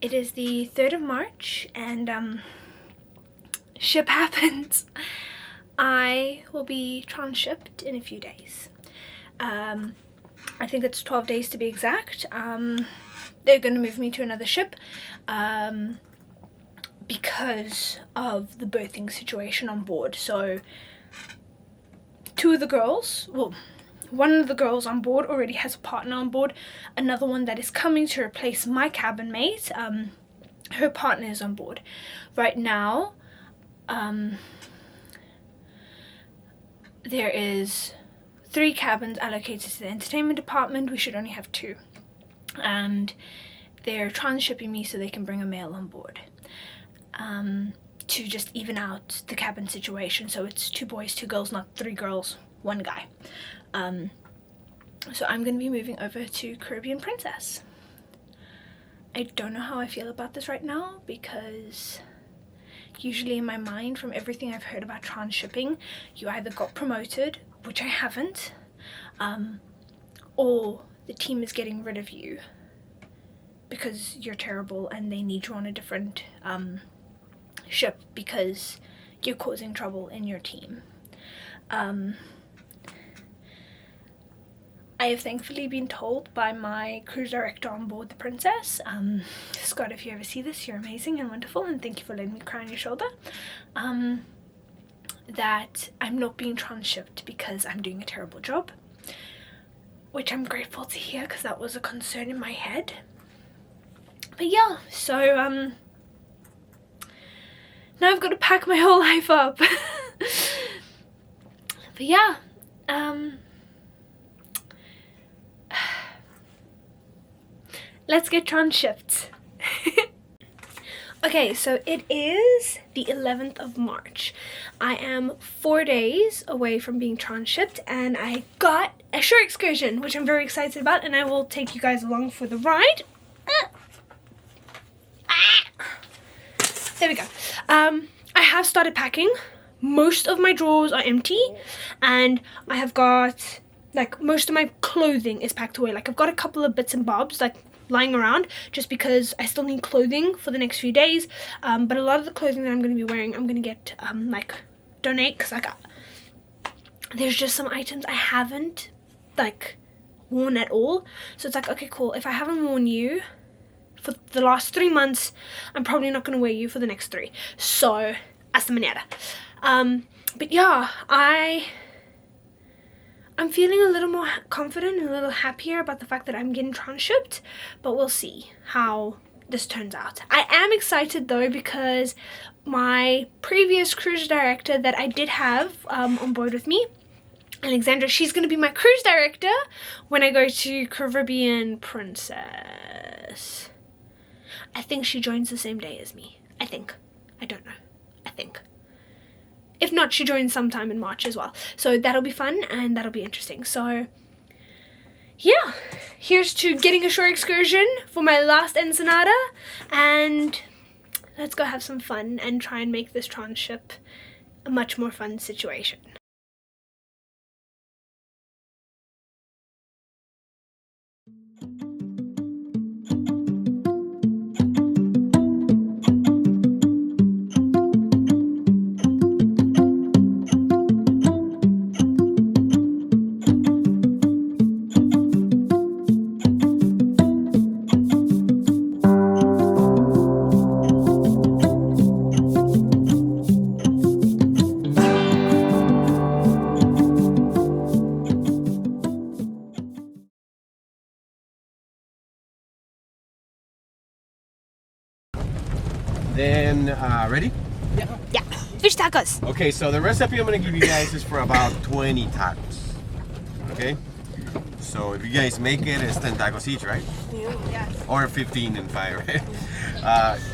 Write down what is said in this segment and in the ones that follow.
It is the 3rd of March and ship happens. I will be transshipped in a few days. I think it's 12 days to be exact. They're going to move me to another ship because of the birthing situation on board. So two of the girls, well, one of the girls on board already has a partner on board. Another one that is coming to replace my cabin mate, her partner is on board. Right now, there is 3 cabins allocated to the entertainment department. We should only have 2. And they're transshipping me so they can bring a male on board. To just even out the cabin situation. So it's 2 boys, 2 girls, not 3 girls, 1 guy. So I'm going to be moving over to Caribbean Princess. I don't know how I feel about this right now, because usually in my mind, from everything I've heard about transshipping, you either got promoted, which I haven't, or the team is getting rid of you because you're terrible and they need you on a different ship because you're causing trouble in your team. I have thankfully been told by my cruise director on board the Princess, Scott, if you ever see this, you're amazing and wonderful, and thank you for letting me cry on your shoulder, that I'm not being transshipped because I'm doing a terrible job, which I'm grateful to hear because that was a concern in my head. But yeah, so now I've got to pack my whole life up. But yeah, let's get transshipped. Okay, so it is the 11th of March. I am 4 days away from being transshipped, and I got a shore excursion, which I'm very excited about, and I will take you guys along for the ride. There we go. I have started packing. Most of my drawers are empty, and I have got, like, most of my clothing is packed away. Like, I've got a couple of bits and bobs, like, lying around just because I still need clothing for the next few days, but a lot of the clothing that I'm going to be wearing I'm going to get like donate, because there's just some items I haven't like worn at all. So it's like, okay, cool, if I haven't worn you for the last 3 months, I'm probably not going to wear you for the next 3, so hasta mañana. But yeah, I'm feeling a little more confident and a little happier about the fact that I'm getting transshipped, but we'll see how this turns out. I am excited though, because my previous cruise director that I did have on board with me, Alexandra, she's going to be my cruise director when I go to Caribbean Princess. I think she joins the same day as me. I think. I don't know. I think. If not, she joins sometime in March as well. So that'll be fun and that'll be interesting. So yeah, here's to getting a shore excursion for my last Ensenada, and let's go have some fun and try and make this transship a much more fun situation. Then, ready? Yeah, fish tacos. Okay, so the recipe I'm gonna give you guys is for about 20 tacos. Okay? So if you guys make it, it's 10 tacos each, right? Yes. Or 15 and 5, right?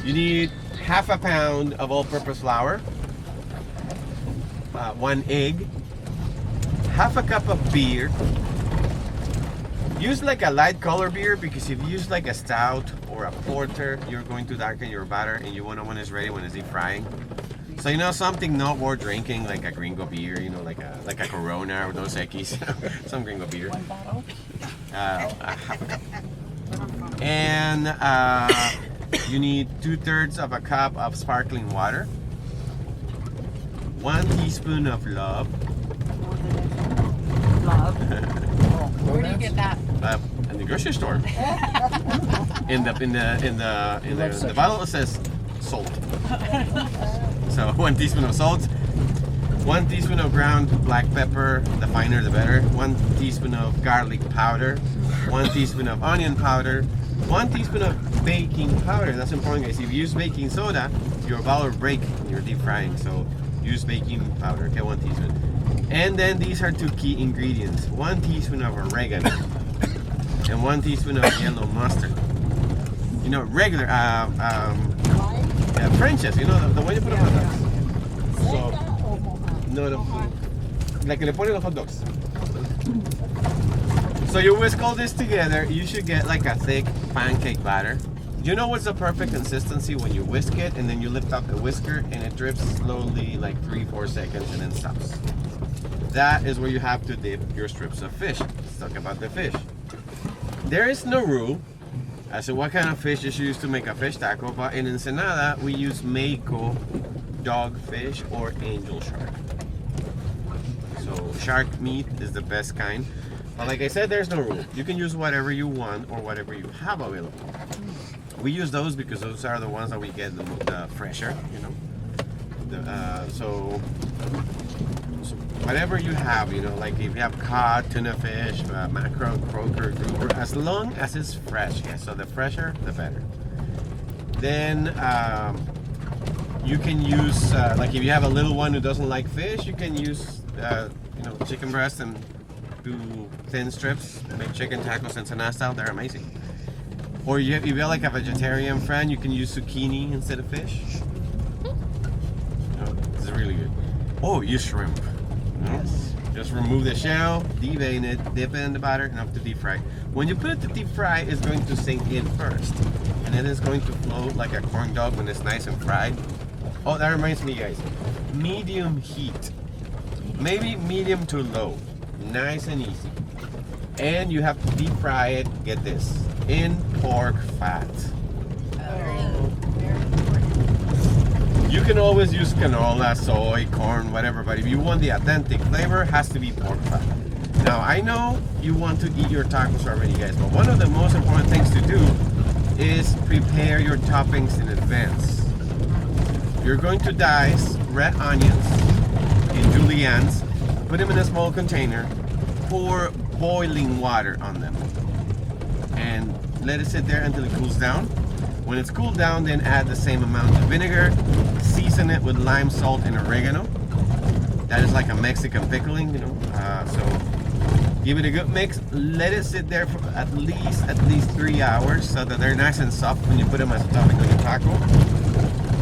You need half a pound of all-purpose flour, 1 egg, half a cup of beer. Use like a light color beer, because if you use like a stout or a porter, you're going to darken your batter, and you want it when it's ready, when it's deep frying. So you know, something not worth drinking, like a gringo beer, you know, like a Corona or Dos Equis, some gringo beer. Half a cup. And You need 2/3 of a cup of sparkling water. 1 teaspoon of love. Love. Where do you get that? In the grocery store. in the bottle it says salt. So 1 teaspoon of salt. 1 teaspoon of ground black pepper, the finer the better. 1 teaspoon of garlic powder. 1 teaspoon of onion powder. 1 teaspoon of baking powder. That's important, guys. If you use baking soda, your bowl will break when you're deep frying. So use baking powder. Okay, 1 teaspoon. And then these are 2 key ingredients. 1 teaspoon of oregano and 1 teaspoon of yellow mustard. You know, regular French's. You know, the one you put on hot dogs. So, no, like le ponen los hot dogs. So you whisk all this together. You should get like a thick pancake batter. You know what's the perfect consistency when you whisk it and then you lift up the whisker and it drips slowly like 3-4 seconds and then stops. That is where you have to dip your strips of fish. Let's talk about the fish. There is no rule as to what kind of fish is used to make a fish taco, but in Ensenada we use Meiko dogfish or angel shark. So shark meat is the best kind. But like I said, there's no rule. You can use whatever you want or whatever you have available. We use those because those are the ones that we get the fresher, you know. So whatever you have, you know, like if you have cod, tuna fish, mackerel, croaker, grouper, as long as it's fresh. Yeah, so the fresher, the better. Then you can use, like if you have a little one who doesn't like fish, you can use, you know, chicken breast and do thin strips, make chicken tacos Ensenada style. They're amazing. Or if you have like a vegetarian friend, you can use zucchini instead of fish. Oh, this is really good. Oh, use shrimp. You know? Yes. Just remove the shell, devein it, dip it in the batter, and up to deep fry. When you put it to deep fry, it's going to sink in first, and then it's going to float like a corn dog when it's nice and fried. Oh, that reminds me, guys. Medium heat, maybe medium to low, nice and easy. And you have to deep fry it. Get this, in pork fat. You can always use canola, soy, corn, whatever, but if you want the authentic flavor, it has to be pork fat. Now, I know you want to eat your tacos already, guys, but one of the most important things to do is prepare your toppings in advance. You're going to dice red onions in juliennes, put them in a small container, pour boiling water on them, and let it sit there until it cools down. When it's cooled down, then add the same amount of vinegar, season it with lime, salt, and oregano. That is like a Mexican pickling, you know. So give it a good mix. Let it sit there for at least 3 hours so that they're nice and soft when you put them as a topping on your taco.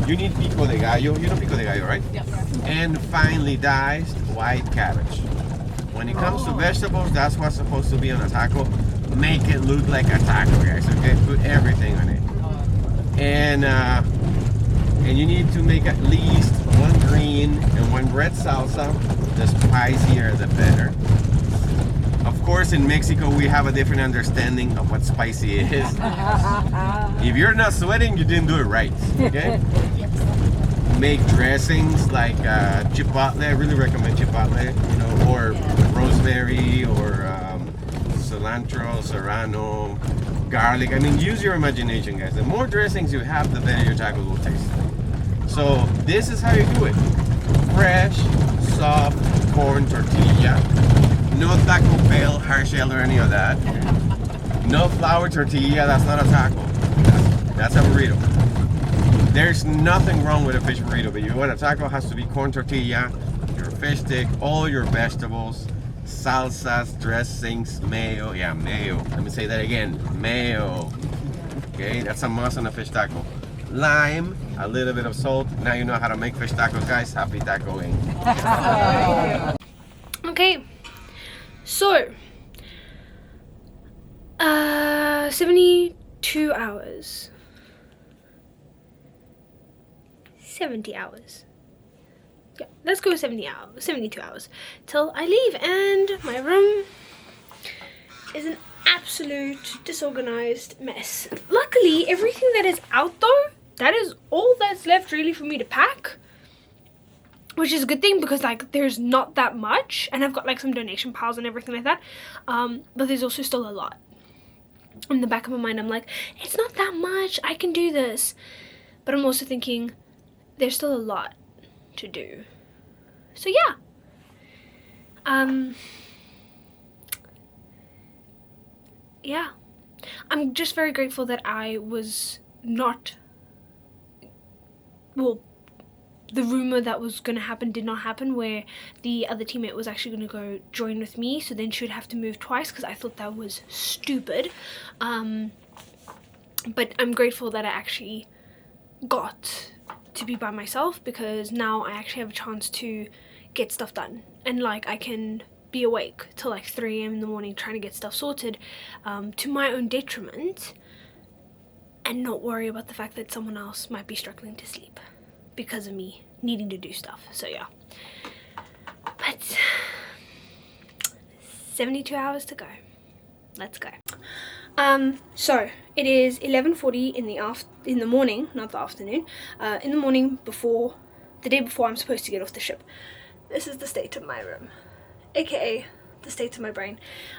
You need pico de gallo. You know pico de gallo, right? Yep. And finely diced white cabbage. When it comes to vegetables, that's what's supposed to be on a taco. Make it look like a taco, guys. Okay, put everything on it. And you need to make at least 1 green and 1 red salsa. The spicier, the better. Of course, in Mexico, we have a different understanding of what spicy is. If you're not sweating, you didn't do it right. Okay. Make dressings like chipotle. I really recommend chipotle. You know, or rosemary, or cilantro, serrano, garlic. I mean, use your imagination, guys. The more dressings you have, the better your tacos will taste. So this is how you do it. Fresh, soft corn tortilla. No Taco Bell, hard shell, or any of that. No flour tortilla. That's not a taco. That's a burrito. There's nothing wrong with a fish burrito, but you want a taco, it has to be corn tortilla, your fish stick, all your vegetables, salsas, dressings, mayo. Yeah, mayo. Let me say that again. Mayo. Okay, that's a must on a fish taco. Lime, a little bit of salt. Now you know how to make fish tacos, guys. Happy tacoing. Okay, so 72 hours. 70 hours. Yeah, let's go 70 hours, 72 hours till I leave, and my room is an absolute disorganized mess. Luckily, everything that is out though that is all that's left really for me to pack, which is a good thing because like there's not that much, and I've got like some donation piles and everything like that, but there's also still a lot. In the back of my mind I'm like, it's not that much, I can do this, but I'm also thinking there's still a lot to do. So yeah, yeah, I'm just very grateful that I was not, well, the rumor that was going to happen did not happen, where the other teammate was actually going to go join with me, so then she would have to move twice, because I thought that was stupid. But I'm grateful that I actually got to be by myself, because now I actually have a chance to get stuff done, and like I can be awake till like 3 a.m. in the morning trying to get stuff sorted, to my own detriment, and not worry about the fact that someone else might be struggling to sleep because of me needing to do stuff. So yeah, but 72 hours to go. Let's go. So it is 11:40 in the morning, not the afternoon, in the morning, before the day before I'm supposed to get off the ship. This is the state of my room, aka the state of my brain.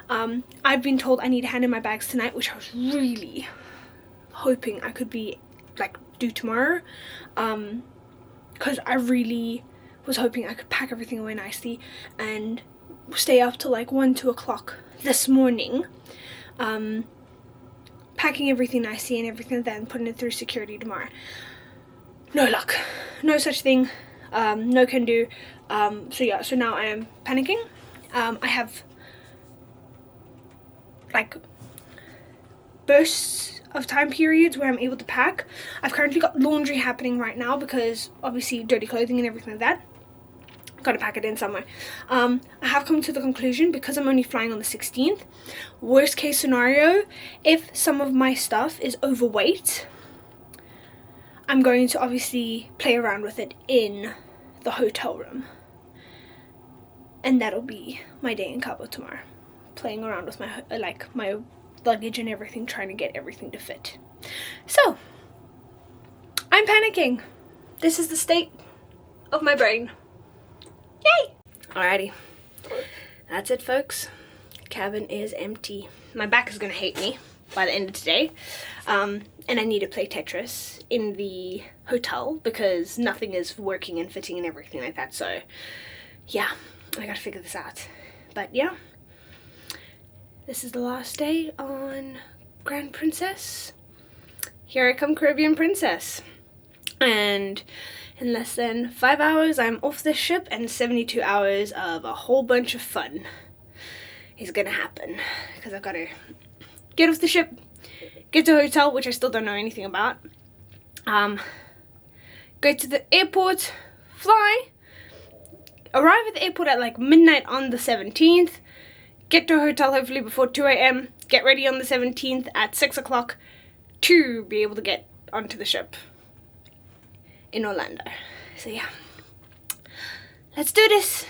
I've been told I need to hand in my bags tonight, which I was really hoping I could be like do tomorrow, because I really was hoping I could pack everything away nicely and stay up till like 1-2 o'clock this morning, packing everything nicely and everything like that, and putting it through security tomorrow. No luck, no such thing, no can do. So yeah, so now I am panicking. I have like bursts of time periods where I'm able to pack. I've currently got laundry happening right now because obviously dirty clothing and everything like that, gotta pack it in somewhere. I have come to the conclusion, because I'm only flying on the 16th, worst case scenario, if some of my stuff is overweight, I'm going to obviously play around with it in the hotel room, and that'll be my day in Cabo tomorrow, playing around with my my luggage and everything, trying to get everything to fit. So I'm panicking. This is the state of my brain. Yay! Alrighty, that's it folks. Cabin is empty. My back is gonna hate me by the end of today, and I need to play Tetris in the hotel because nothing is working and fitting and everything like that. So yeah, I gotta figure this out. But yeah, this is the last day on Grand Princess. Here I come, Caribbean Princess. And in less than 5 hours, I'm off this ship, and 72 hours of a whole bunch of fun is gonna happen. Because I've got to get off the ship, get to a hotel, which I still don't know anything about, go to the airport, fly, arrive at the airport at like midnight on the 17th, get to a hotel hopefully before 2 a.m, get ready on the 17th at 6 o'clock to be able to get onto the ship in Orlando. So yeah, let's do this.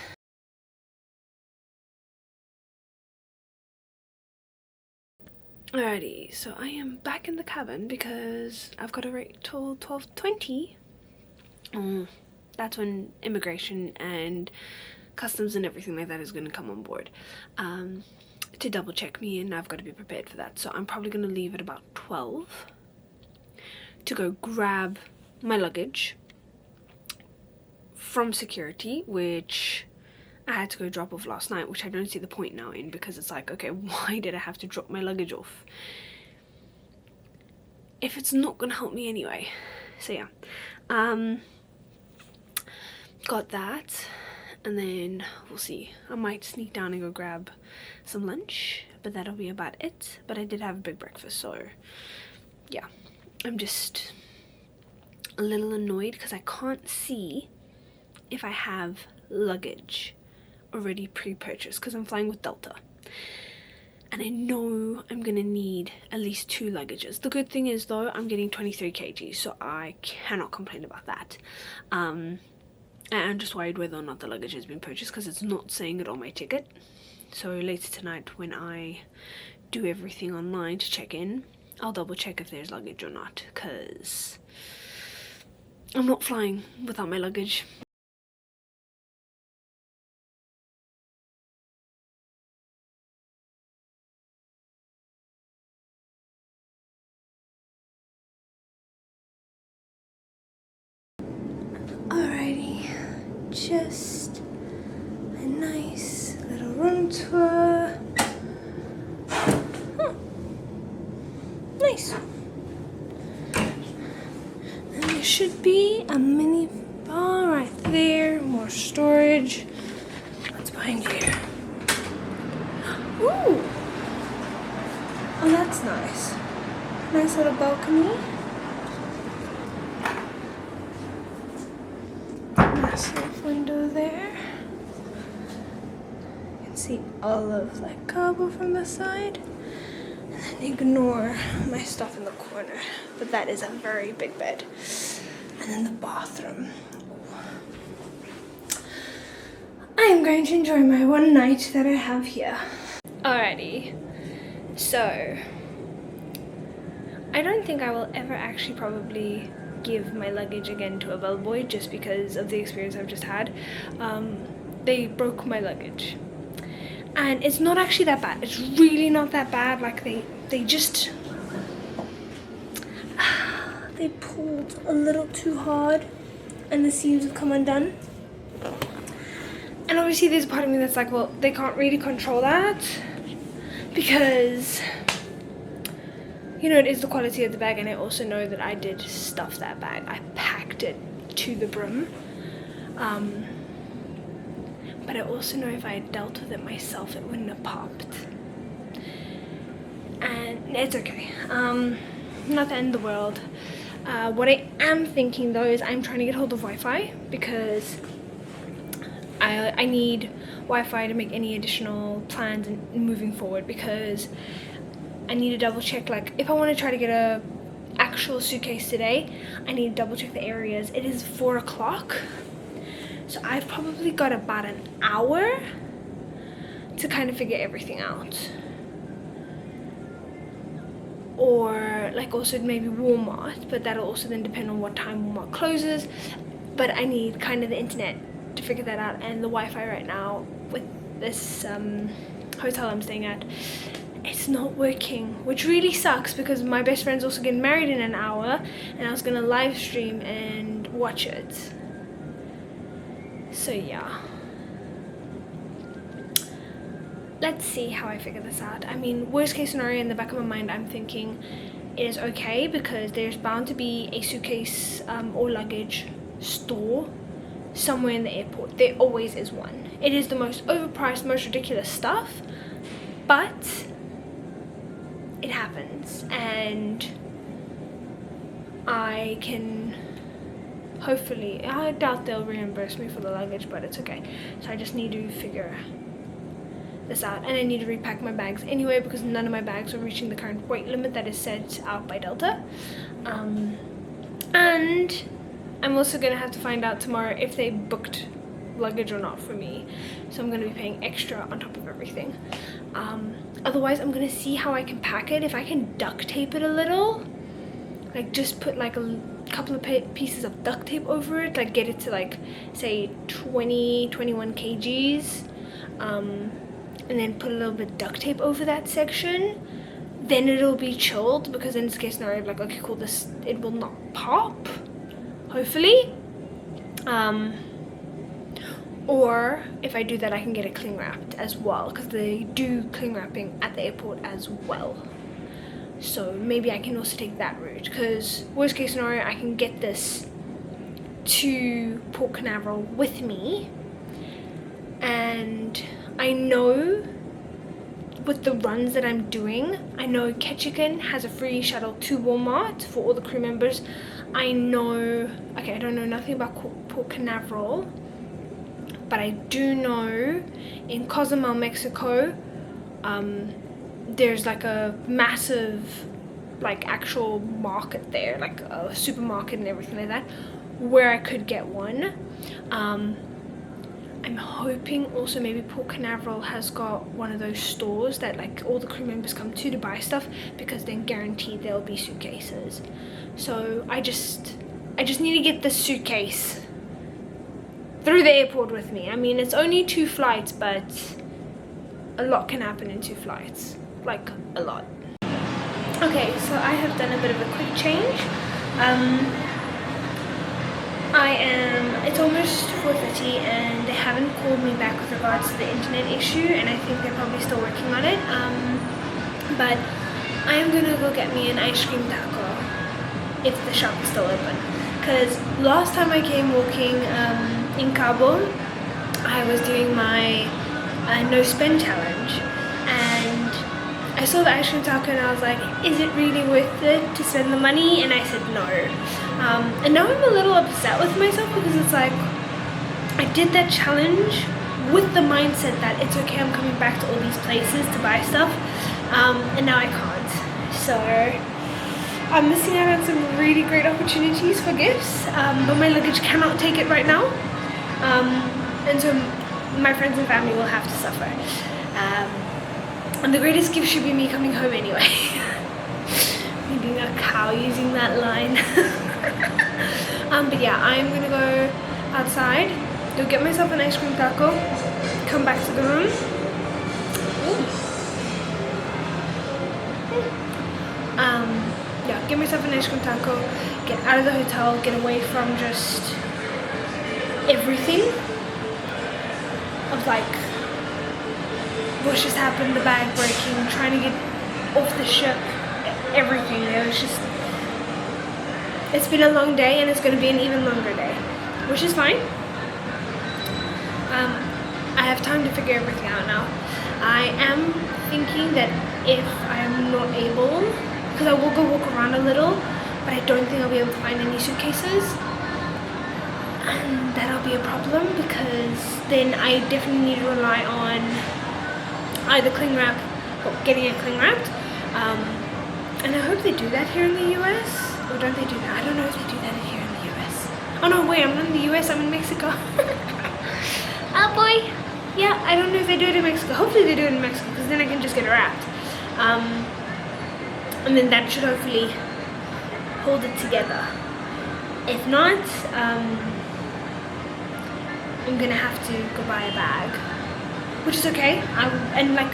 Alrighty, so I am back in the cabin because I've got to wait till 12:20. That's when immigration and customs and everything like that is going to come on board to double check me, and I've got to be prepared for that. So I'm probably going to leave at about 12 to go grab my luggage from security, which I had to go drop off last night, which I don't see the point now in, because it's like, okay, why did I have to drop my luggage off if it's not gonna help me anyway? So yeah, got that, and then we'll see. I might sneak down and go grab some lunch, but that'll be about it. But I did have a big breakfast, so yeah, I'm just a little annoyed because I can't see if I have luggage already pre-purchased, because I'm flying with Delta, and I know I'm gonna need at least 2 luggages. The good thing is though, I'm getting 23 kg, so I cannot complain about that. And I'm just worried whether or not the luggage has been purchased, because it's not saying it on my ticket. So later tonight, when I do everything online to check in, I'll double check if there's luggage or not, because I'm not flying without my luggage. Alrighty, just a nice little room tour. Nice. And there should be a mini bar right there, more storage. What's behind here? Ooh! Oh, that's nice. Nice little balcony. Massive window there. You can see all of like cabo from the side. And then ignore my stuff in the corner. But that is a very big bed. And then the bathroom. I am going to enjoy my one night that I have here. Alrighty. So, I don't think I will ever actually probably give my luggage again to a bellboy just because of the experience I've just had. They broke my luggage. And it's not actually that bad. It's really not that bad. Like they just they pulled a little too hard and the seams have come undone. And obviously there's a part of me that's like, well, they can't really control that because, you know, it is the quality of the bag, and I also know that I did stuff that bag. I packed it to the brim. But I also know if I had dealt with it myself, it wouldn't have popped. And it's okay. Not the end of the world. What I am thinking though is I'm trying to get hold of Wi-Fi because I need Wi-Fi to make any additional plans moving forward, because I need to double check, like if I want to try to get a actual suitcase today, I need to double check the areas. It is 4 o'clock. So I've probably got about an hour to kind of figure everything out. Or like also maybe Walmart, but that'll also then depend on what time Walmart closes. But I need kind of the internet to figure that out, and the Wi-Fi right now with this hotel I'm staying at, it's not working, which really sucks because my best friend's also getting married in an hour and I was gonna live stream and watch it. So yeah, let's see how I figure this out. I mean, worst case scenario, in the back of my mind I'm thinking it is okay because there's bound to be a suitcase or luggage store somewhere in the airport. There always is one. It is the most overpriced, most ridiculous stuff, but it happens, and I can hopefully, I doubt they'll reimburse me for the luggage, but it's okay. So I just need to figure this out, and I need to repack my bags anyway because none of my bags are reaching the current weight limit that is set out by Delta. And I'm also gonna have to find out tomorrow if they booked luggage or not for me, so I'm gonna be paying extra on top of everything. Otherwise I'm gonna see how I can pack it. If I can duct tape it a little, like just put like a couple of pieces of duct tape over it, like get it to like say 21 kgs, and then put a little bit of duct tape over that section, then it'll be chilled, because in this case scenario I'm like, okay cool, this, it will not pop, hopefully. Or if I do that I can get it cling wrapped as well, because they do cling wrapping at the airport as well. So maybe I can also take that route, because worst case scenario I can get this to Port Canaveral with me, and I know with the runs that I'm doing, I know Ketchikan has a free shuttle to Walmart for all the crew members. I know, okay, I don't know nothing about Port Canaveral, but I do know in Cozumel, Mexico, there's like a massive like actual market there, like a supermarket and everything like that, where I could get one. I'm hoping also maybe Port Canaveral has got one of those stores that like all the crew members come to buy stuff, because then guaranteed there'll be suitcases. So I just I just need to get this suitcase through the airport with me. I mean, it's only 2 flights, but a lot can happen in 2 flights. Like, a lot. Okay, so I have done a bit of a quick change. It's almost 4:30 and they haven't called me back with regards to the internet issue, and I think they're probably still working on it. But I am gonna go get me an ice cream taco if the shop is still open. Because last time I came walking in Cabo, I was doing my no spend challenge, and I saw the ice cream taco and I was like, is it really worth it to spend the money? And I said no. And now I'm a little upset with myself because it's like, I did that challenge with the mindset that it's okay, I'm coming back to all these places to buy stuff, and now I can't. So I'm missing out on some really great opportunities for gifts, but my luggage cannot take it right now, and so my friends and family will have to suffer. And the greatest gift should be me coming home anyway. Me being a cow using that line. But yeah, I'm gonna go outside, go get myself an ice cream taco, come back to the room. Yeah, get myself an ice cream taco, get out of the hotel, get away from just everything of like what just happened, the bag breaking, trying to get off the ship, everything. It was just, it's been a long day and it's going to be an even longer day, which is fine. I have time to figure everything out now. I am thinking that if I am not able, because I will go walk around a little, but I don't think I'll be able to find any suitcases, and that'll be a problem because then I definitely need to rely on either cling wrap or getting it cling wrapped, and I hope they do that here in the US, or don't they do that? I don't know if they do that here in the US. Oh no, wait, I'm not in the US, I'm in Mexico. Oh boy. Yeah, I don't know if they do it in Mexico. Hopefully they do it in Mexico, because then I can just get it wrapped, and then that should hopefully hold it together. If not, I'm gonna have to go buy a bag, which is okay. And like,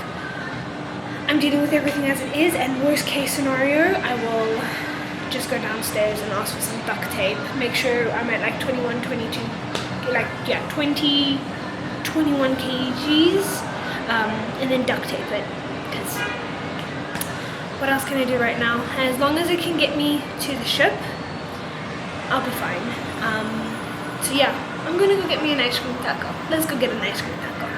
I'm dealing with everything as it is, and worst case scenario, I will just go downstairs and ask for some duct tape, make sure I'm at like 21, 22, like, yeah, 20, 21 kgs, and then duct tape it, because what else can I do right now? And as long as it can get me to the ship, I'll be fine. So yeah, I'm gonna go get me an ice cream taco. Let's go get an ice cream taco,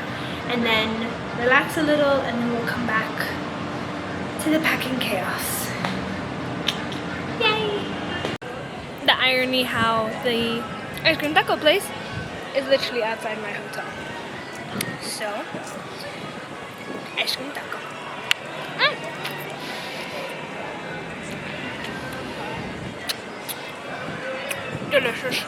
and then relax a little, and then we'll come back to the packing chaos. Yay! The irony how the ice cream taco place is literally outside my hotel. So, ice cream taco. Delicious.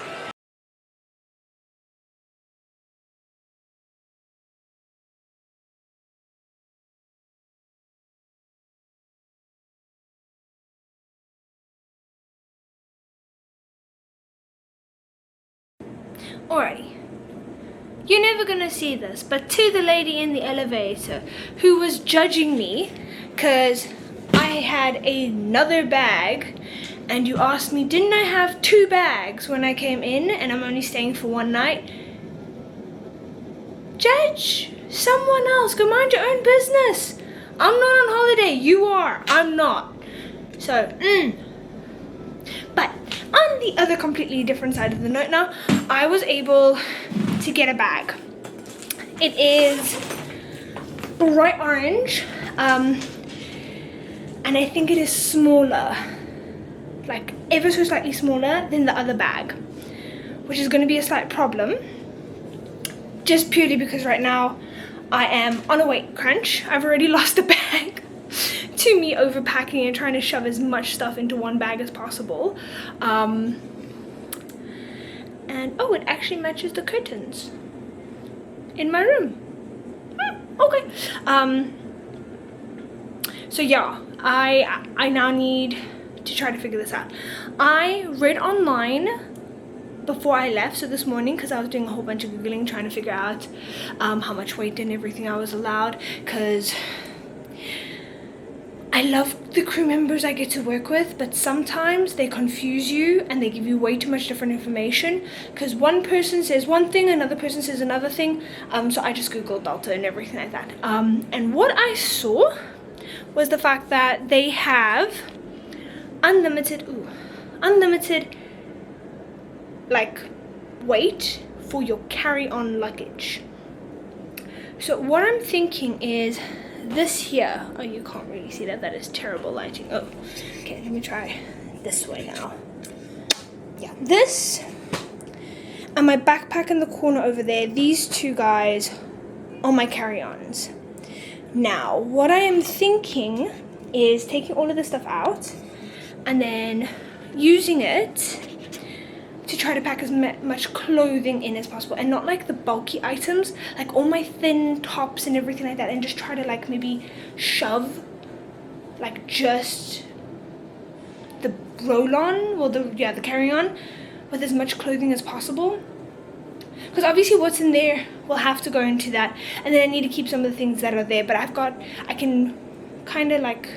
Alrighty. You're never gonna see this, but to the lady in the elevator who was judging me because I had another bag, and you asked me, didn't I have 2 bags when I came in and I'm only staying for 1 night? Judge someone else, go mind your own business. I'm not on holiday, you are, I'm not. So, But on the other completely different side of the note now, I was able to get a bag. It is bright orange, and I think it is smaller, like ever so slightly smaller than the other bag, which is going to be a slight problem, just purely because right now I am on a weight crunch. I've already lost a bag to me overpacking and trying to shove as much stuff into one bag as possible. And oh, it actually matches the curtains in my room. Okay. So yeah, I now need to try to figure this out. I read online before I left, so this morning, because I was doing a whole bunch of googling trying to figure out how much weight and everything I was allowed, because I love the crew members I get to work with, but sometimes they confuse you and they give you way too much different information, because one person says one thing, another person says another thing. So I just googled Delta and everything like that, and what I saw was the fact that they have unlimited like weight for your carry-on luggage. So what I'm thinking is this here. Oh, you can't really see that. That is terrible lighting. Oh, okay, let me try this way now. Yeah, this and my backpack in the corner over there, these two guys are my carry-ons. Now, what I am thinking is taking all of this stuff out and then using it to try to pack as much clothing in as possible, and not like the bulky items, like all my thin tops and everything like that, and just try to like maybe shove like just the roll-on, or the carry-on, with as much clothing as possible, because obviously what's in there will have to go into that, and then I need to keep some of the things that are there, but I can kind of like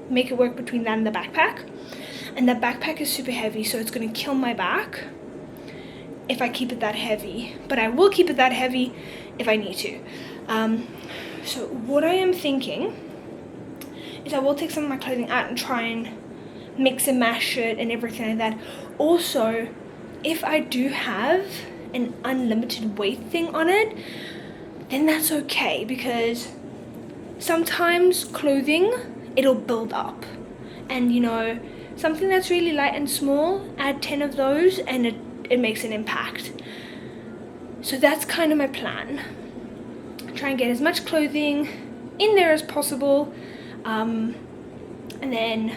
make it work between that and the backpack. And the backpack is super heavy, so it's going to kill my back if I keep it that heavy, but I will keep it that heavy if I need to. So what I am thinking is I will take some of my clothing out and try and mix and mash it and everything like that. Also, if I do have an unlimited weight thing on it, then that's okay, because sometimes clothing, it'll build up, and you know, something that's really light and small, add 10 of those and it makes an impact. So that's kind of my plan. Try and get as much clothing in there as possible, and then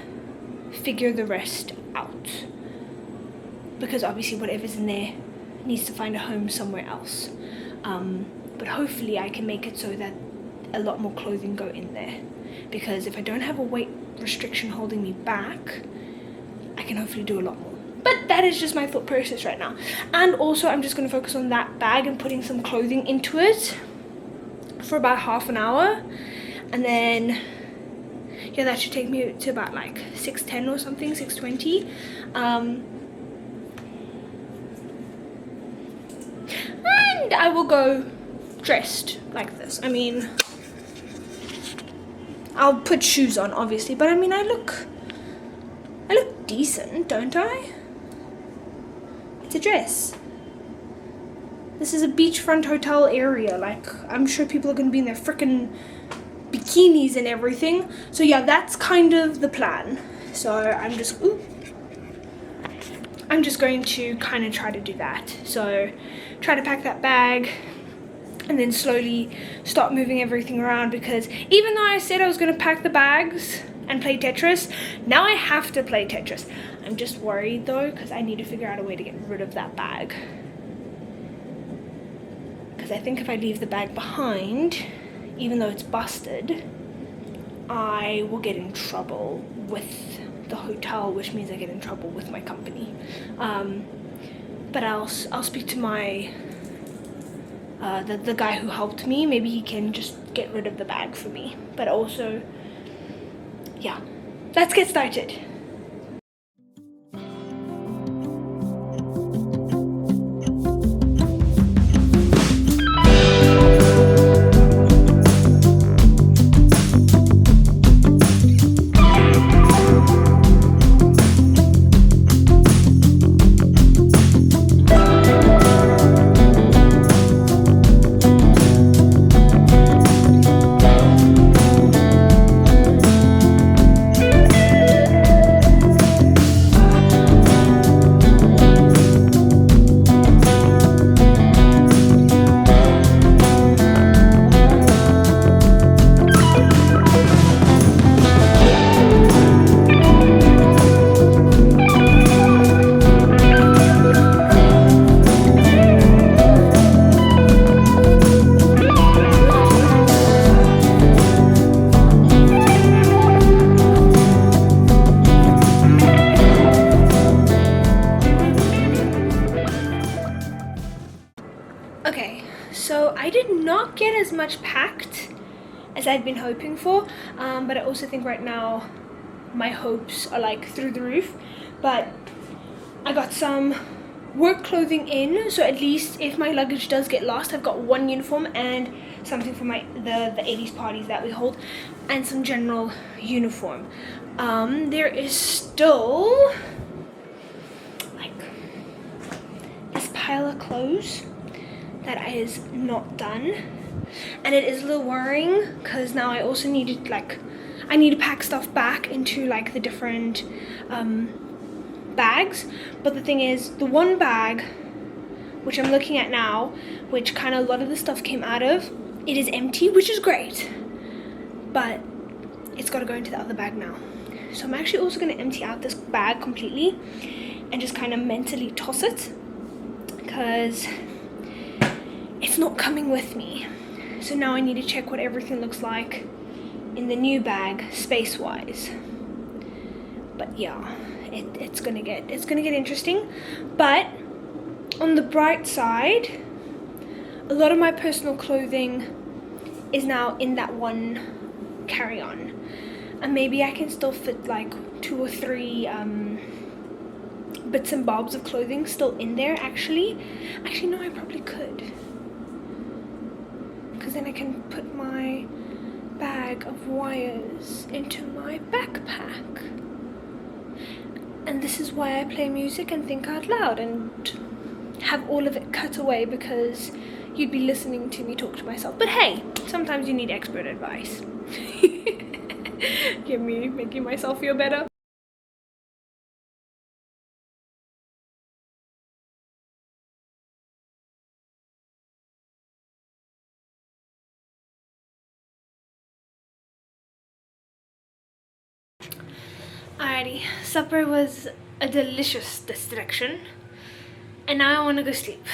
figure the rest out, because obviously whatever's in there needs to find a home somewhere else. But hopefully I can make it so that a lot more clothing go in there, because if I don't have a weight restriction holding me back, I can hopefully do a lot more. But that is just my thought process right now. And also I'm just going to focus on that bag and putting some clothing into it for about half an hour, and then yeah, that should take me to about like 6:10 or something, 6:20. And I will go dressed like this. I mean, I'll put shoes on obviously, but I mean I look decent, don't I? It's a dress. This is a beachfront hotel area. Like, I'm sure people are going to be in their freaking bikinis and everything. So yeah, that's kind of the plan. So I'm just going to kind of try to do that. So try to pack that bag and then slowly start moving everything around, because even though I said I was going to pack the bags and play Tetris, now I have to play Tetris. I'm just worried though, because I need to figure out a way to get rid of that bag. Because I think if I leave the bag behind, even though it's busted, I will get in trouble with the hotel, which means I get in trouble with my company. But I'll speak to my the guy who helped me. Maybe he can just get rid of the bag for me. But also, yeah, let's get started. I did not get as much packed as I'd been hoping for, but I also think right now my hopes are like through the roof. But I got some work clothing in, so at least if my luggage does get lost, I've got one uniform and something for the 80s parties that we hold, and some general uniform. There is still like this pile of clothes that is not done, and it is a little worrying because now I also need to I need to pack stuff back into like the different bags. But the thing is, the one bag which I'm looking at now, which kind of a lot of the stuff came out of, it is empty, which is great, but it's got to go into the other bag now. So I'm actually also going to empty out this bag completely and just kind of mentally toss it because it's not coming with me. So now I need to check what everything looks like in the new bag space wise. But yeah, it's gonna get interesting. But on the bright side, a lot of my personal clothing is now in that one carry-on, and maybe I can still fit like 2 or 3 bits and bobs of clothing still in there. Actually no, I probably could, because then I can put my bag of wires into my backpack. And this is why I play music and think out loud and have all of it cut away, because you'd be listening to me talk to myself. But hey, sometimes you need expert advice. Get me making myself feel better. Alrighty, supper was a delicious distraction, and now I want to go sleep.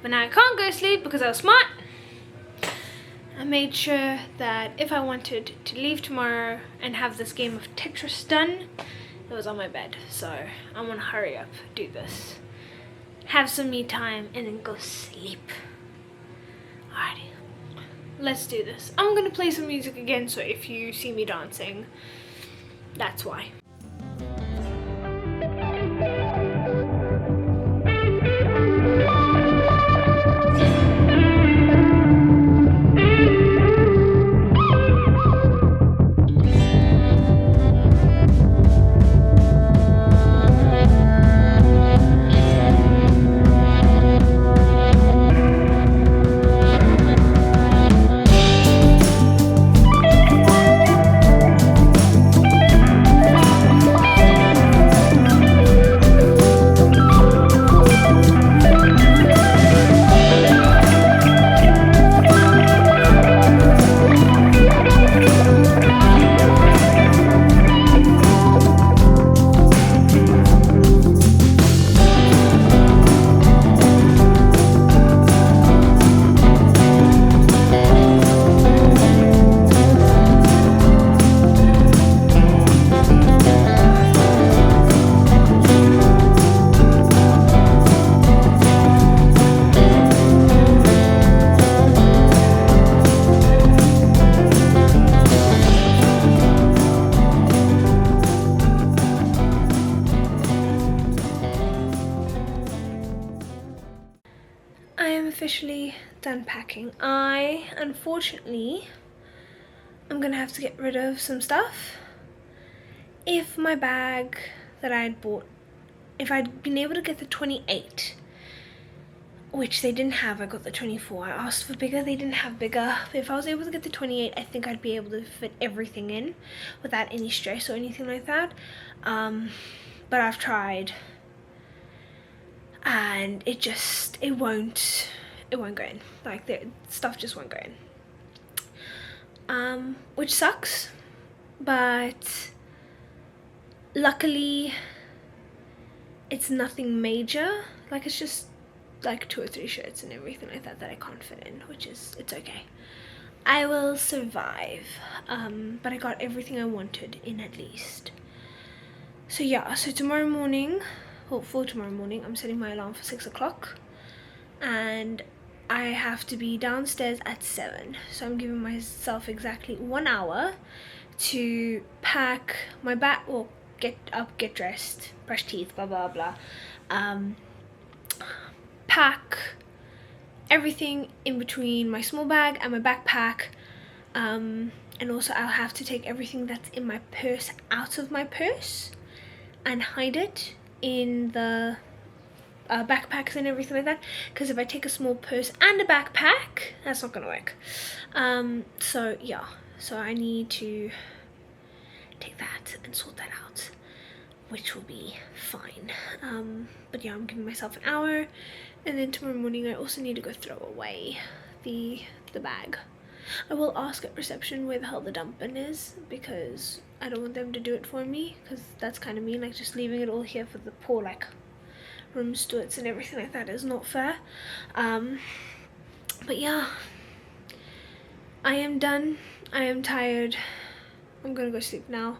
But now I can't go sleep because I was smart. I made sure that if I wanted to leave tomorrow and have this game of Tetris done, it was on my bed. So I'm gonna hurry up, do this, have some me time, and then go sleep. Alrighty, let's do this. I'm gonna play some music again, so if you see me dancing, that's why. I am officially done packing. Unfortunately, I'm gonna have to get rid of some stuff. If my bag that I had bought, if I'd been able to get the 28, which they didn't have, I got the 24. I asked for bigger, they didn't have bigger. But if I was able to get the 28, I think I'd be able to fit everything in without any stress or anything like that. But I've tried, and it won't go in. Like, the stuff just won't go in, which sucks, but luckily it's nothing major. Like, it's just like 2 or 3 shirts and everything like that that I can't fit in, which is, it's okay. I will survive. But I got everything I wanted in at least. So yeah, so tomorrow morning, well, for tomorrow morning, I'm setting my alarm for 6 o'clock, and I have to be downstairs at 7, so I'm giving myself exactly 1 hour to pack my bag, or get up, get dressed, brush teeth, blah blah blah, pack everything in between my small bag and my backpack, and also I'll have to take everything that's in my purse out of my purse and hide it in the backpacks and everything like that, because if I take a small purse and a backpack, that's not gonna work. So yeah, so I need to take that and sort that out, which will be fine. But yeah, I'm giving myself an hour, and then tomorrow morning I also need to go throw away the bag. I will ask at reception where the hell the dump bin is, because I don't want them to do it for me, because that's kind of mean, like just leaving it all here for the poor like room stewards and everything like that is not fair. But yeah, I am done. I am tired. I'm gonna go sleep now.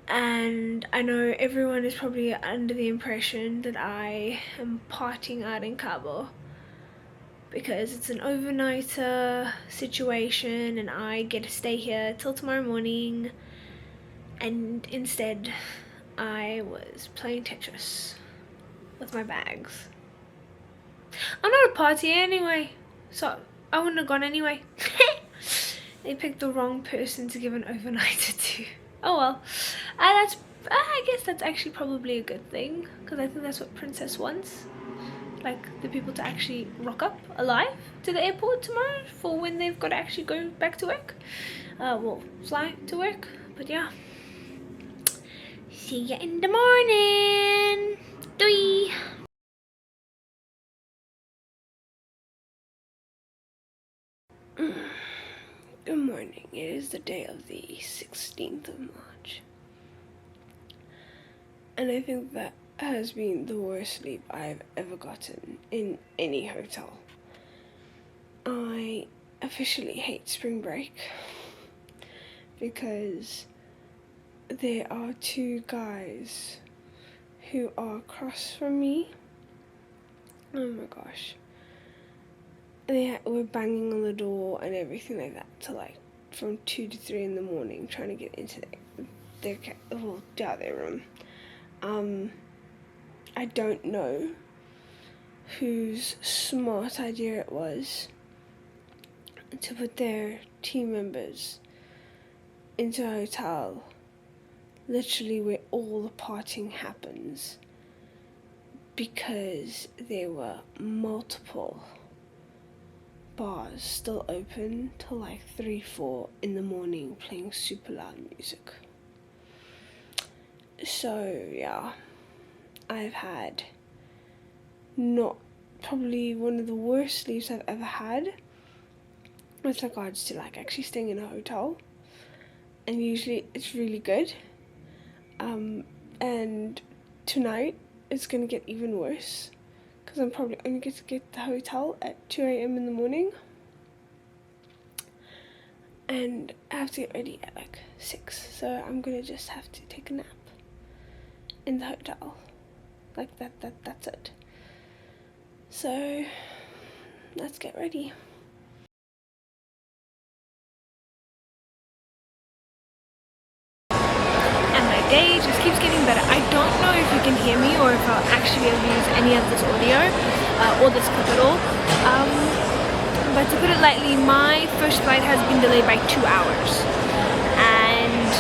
And I know everyone is probably under the impression that I am partying out in Cabo, because it's an overnighter situation and I get to stay here till tomorrow morning, and instead I was playing Tetris with my bags. I'm not a party anyway, so I wouldn't have gone anyway. They picked the wrong person to give an overnighter to. Oh well, I guess that's actually probably a good thing, because I think that's what Princess wants, like the people to actually rock up alive to the airport tomorrow for when they've got to actually go back to work, well, fly to work. But yeah, see ya in the morning. Doei. Good morning. It is the day of the 16th of March. And I think that has been the worst sleep I've ever gotten in any hotel. I officially hate spring break because there are two guys who are across from me. Oh my gosh. They were banging on the door and everything like that till like from 2 to 3 in the morning, trying to get into their room. I don't know whose smart idea it was to put their team members into a hotel literally where all the partying happens, because there were multiple bars still open till like 3-4 in the morning playing super loud music. So yeah, I've had not probably one of the worst sleeps I've ever had with regards to like actually staying in a hotel, and usually it's really good, and tonight it's gonna get even worse, because I'm probably only going to get the hotel at 2 a.m. in the morning, and I have to get ready at like 6, so I'm going to just have to take a nap in the hotel. Like that's it. So let's get ready. Day just keeps getting better. I don't know if you can hear me or if I'll actually be able to use any of this audio or this clip at all. But to put it lightly, my first flight has been delayed by 2 hours, and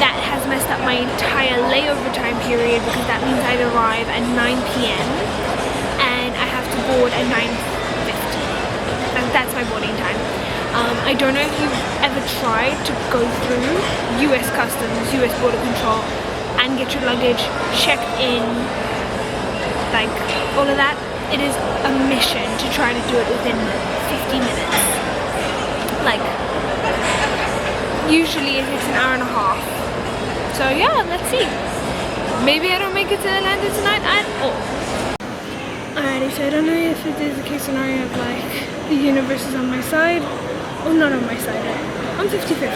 that has messed up my entire layover time period, because that means I'd arrive at 9 p.m. and I have to board at 9:50. That's my boarding time. I don't know if you've ever tried to go through US Customs, US Border Control, and get your luggage checked in, like all of that. It is a mission to try to do it within 50 minutes. Like, usually it takes an hour and a half. So yeah, let's see. Maybe I don't make it to Atlanta tonight at all. Alrighty, so I don't know if it is a case scenario of like the universe is on my side. Well, not on my side, I'm 50-50.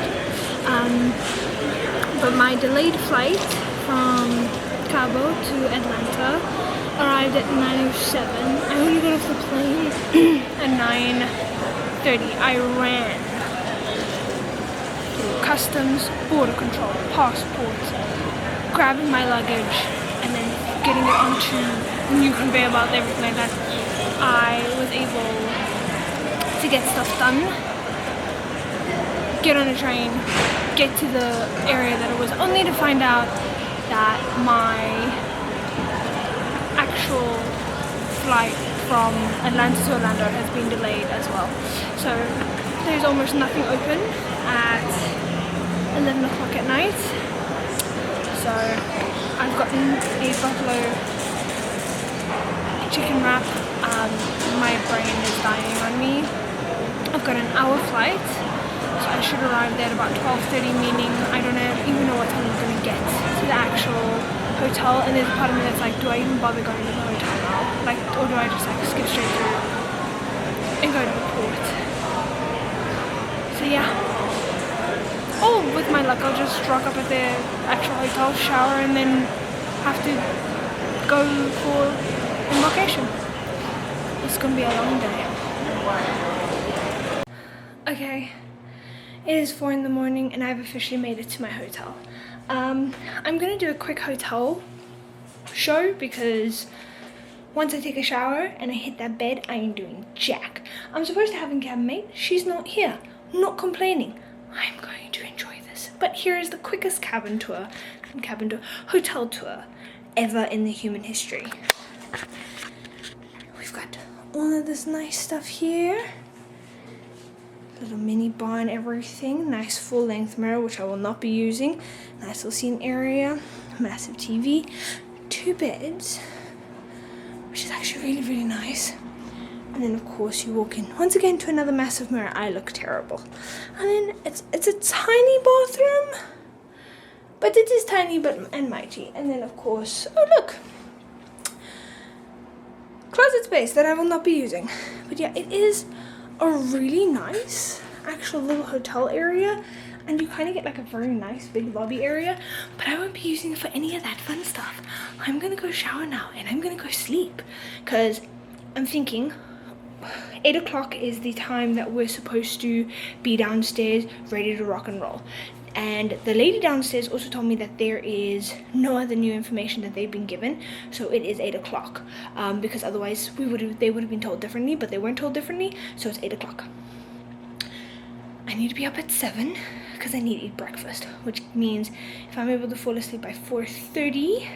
But my delayed flight from Cabo to Atlanta arrived arrived at 9:07. I only got off the plane at 9:30. I ran through customs, border control, passport, grabbing my luggage, and then getting it onto the new conveyor belt, everything like that. I was able to get stuff done, get on a train, get to the area that it was, only to find out that my actual flight from Atlanta to Orlando has been delayed as well. So there's almost nothing open at 11 o'clock at night. So I've gotten a buffalo chicken wrap. My brain is dying on me. I've got an hour flight, so I should arrive there at about 12:30, meaning I don't even know what time I'm going to get to the actual hotel. And there's a part of me that's like, do I even bother going to the hotel now? Like, or do I just like skip straight through and go to the port? So yeah. Oh, with my luck, I'll just rock up at the actual hotel, shower, and then have to go for embarkation. It's gonna be a long day. Okay, it is 4 in the morning and I've officially made it to my hotel. I'm gonna do a quick hotel show because once I take a shower and I hit that bed, I ain't doing jack. I'm supposed to have a cabin mate. She's not here. I'm not complaining. I'm going to enjoy this. But here is the quickest hotel tour ever in the human history. We've got all of this nice stuff here. Little mini bar and everything. Nice full length mirror, which I will not be using. Nice little seating area. Massive TV. 2 beds, which is actually really, really nice. And then of course you walk in once again to another massive mirror. I look terrible. And then it's a tiny bathroom, but it is tiny and mighty. And then of course, oh look, closet space that I will not be using. But yeah, it is a really nice actual little hotel area, and you kind of get like a very nice big lobby area, but I won't be using it for any of that fun stuff. I'm gonna go shower now and I'm gonna go sleep because I'm thinking 8 o'clock is the time that we're supposed to be downstairs ready to rock and roll. And the lady downstairs also told me that there is no other new information that they've been given, so it is 8 o'clock, because otherwise they would have been told differently, but they weren't told differently, so it's 8 o'clock. I need to be up at 7 because I need to eat breakfast, which means if I'm able to fall asleep by 4:30,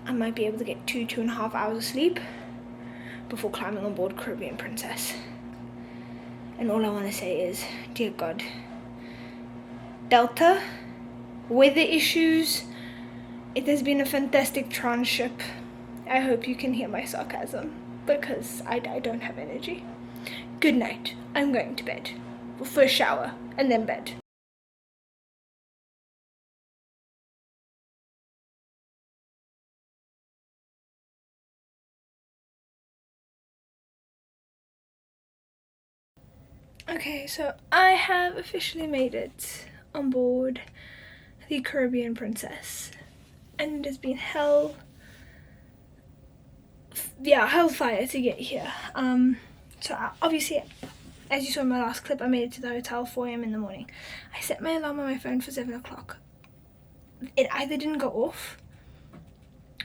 I might be able to get 2.5 hours of sleep before climbing on board Caribbean Princess. And all I want to say is, dear God, Delta, weather issues, it has been a fantastic tranship. I hope you can hear my sarcasm because I don't have energy. Good night. I'm going to bed. Well, first shower and then bed. Okay, so I have officially made it on board the Caribbean Princess, and it has been hellfire to get here. So obviously, as you saw in my last clip, I made it to the hotel 4 a.m. in the morning. I set my alarm on my phone for 7 o'clock. It either didn't go off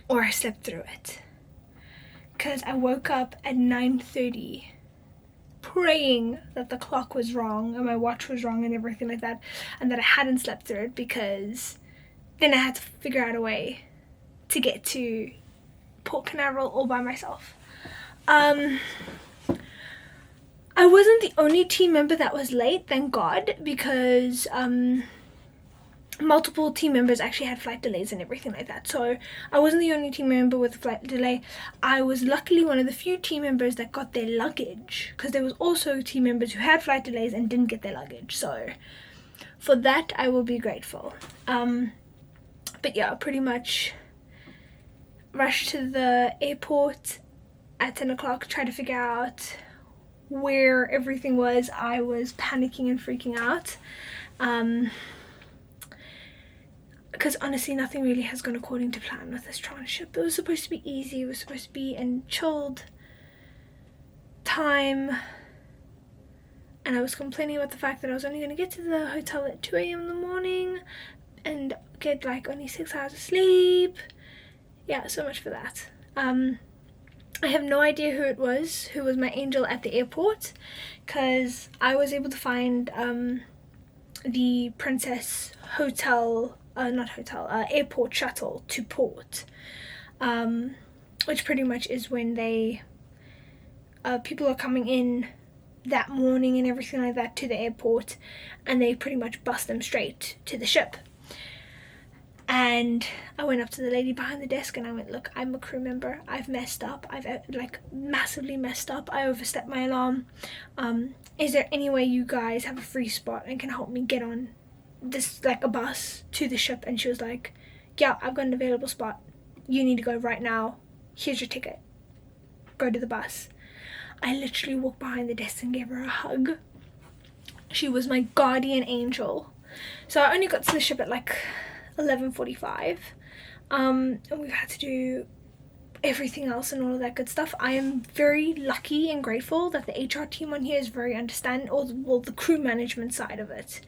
or I slept through it, because I woke up at 9:30 praying that the clock was wrong and my watch was wrong and everything like that, and that I hadn't slept through it, because then I had to figure out a way to get to Port Canaveral all by myself. I wasn't the only team member that was late, thank God, because multiple team members actually had flight delays and everything like that. So I wasn't the only team member with a flight delay. I was luckily one of the few team members that got their luggage, because there was also team members who had flight delays and didn't get their luggage. So for that, I will be grateful. But yeah, pretty much rushed to the airport at 10 o'clock, tried to figure out where everything was. I was panicking and freaking out. because honestly nothing really has gone according to plan with this tranship. It was supposed to be easy, it was supposed to be in chilled time, and I was complaining about the fact that I was only going to get to the hotel at 2 a.m. in the morning and get like only 6 hours of sleep. Yeah, so much for that. I have no idea who was my angel at the airport, because I was able to find the Princess Hotel, airport shuttle to port, which pretty much is when they people are coming in that morning and everything like that to the airport, and they pretty much bus them straight to the ship. And I went up to the lady behind the desk and I went, look, I'm a crew member, I've messed up, I've like massively messed up, I overstepped my alarm. Is there any way you guys have a free spot and can help me get on this, like a bus to the ship? And she was like, yeah, I've got an available spot, you need to go right now, here's your ticket, go to the bus. I literally walked behind the desk and gave her a hug. She was my guardian angel. So I only got to the ship at like 11:45, and we've had to do everything else and all of that good stuff. I am very lucky and grateful that the HR team on here is very understanding, or well, the crew management side of it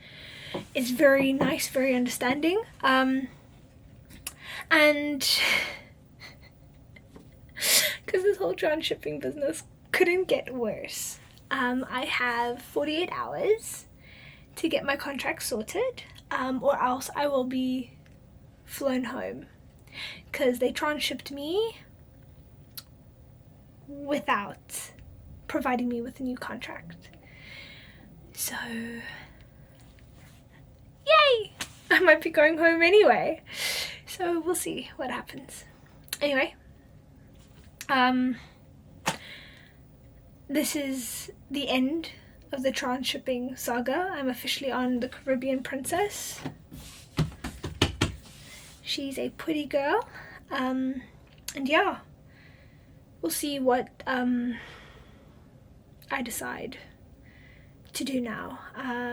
is very nice, very understanding, and because this whole transshipping business couldn't get worse. I have 48 hours to get my contract sorted, or else I will be flown home, because they transshipped me without providing me with a new contract. So yay, I might be going home anyway, so we'll see what happens. Anyway, this is the end of the transshipping saga. I'm officially on the Caribbean Princess. She's a pretty girl, and yeah, we'll see what I decide to do now,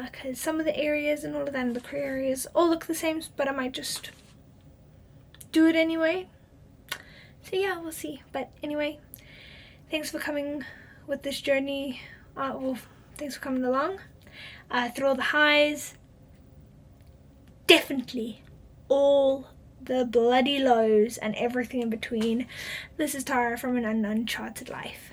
because some of the areas and all of that in the crew areas all look the same, but I might just do it anyway. So yeah, we'll see. But anyway, thanks for coming with this journey. Thanks for coming along through all the highs, definitely all the bloody lows and everything in between. This is Tara from an Uncharted Life.